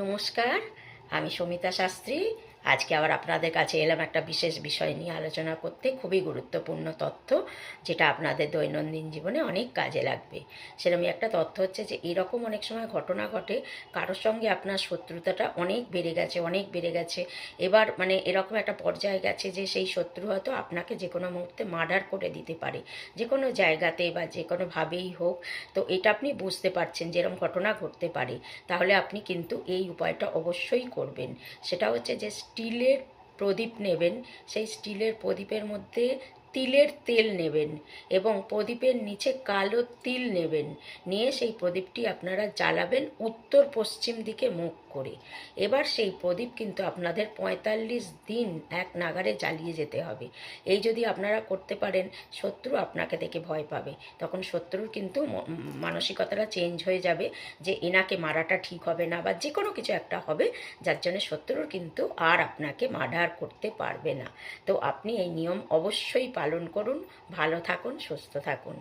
নমস্কার, আমি সমিতা শাস্ত্রী। আজকে আবার আপনাদের কাছে এলাম একটা বিশেষ বিষয় নিয়ে আলোচনা করতে। খুবই গুরুত্বপূর্ণ তথ্য, যেটা আপনাদের দৈনন্দিন জীবনে অনেক কাজে লাগবে। সেরকমই একটা তথ্য হচ্ছে যে এরকম অনেক সময় ঘটনা ঘটে, কারোর সঙ্গে আপনার শত্রুতাটা অনেক বেড়ে গেছে, অনেক বেড়ে গেছে। এবার মানে এরকম একটা পর্যায়ে গেছে যে সেই শত্রু হয়তো আপনাকে যে কোনো মুহূর্তে মার্ডার করে দিতে পারে, যে কোনো জায়গাতে বা যে কোনোভাবেই হোক। তো এটা আপনি বুঝতে পারছেন যে এরকম ঘটনা ঘটতে পারে, তাহলে আপনি কিন্তু এই উপায়টা অবশ্যই করবেন। সেটা হচ্ছে যে স্টিলের প্রদীপ নেবেন, সেই স্টিলের প্রদীপের মধ্যে তিলের তেল নেবেন এবং প্রদীপের নিচে কালো তিল নেবেন। নিয়ে সেই প্রদীপটি আপনারা জ্বালাবেন উত্তর পশ্চিম দিকে মুখ করে। এবার সেই প্রদীপ কিন্তু আপনাদের ৪৫ দিন এক নাগাড়ে জ্বালিয়ে যেতে হবে। এই যদি আপনারা করতে পারেন, শত্রু আপনাকে দেখে ভয় পাবে। তখন শত্রুর কিন্তু মানসিকতাটা চেঞ্জ হয়ে যাবে যে এনাকে মারাটা ঠিক হবে না, বা যে কোনো কিছু একটা হবে যার জন্য শত্রুর কিন্তু আর আপনাকে মার্ডার করতে পারবে না। তো আপনি এই নিয়ম অবশ্যই পালন করুন। ভালো থাকুন, সুস্থ থাকুন।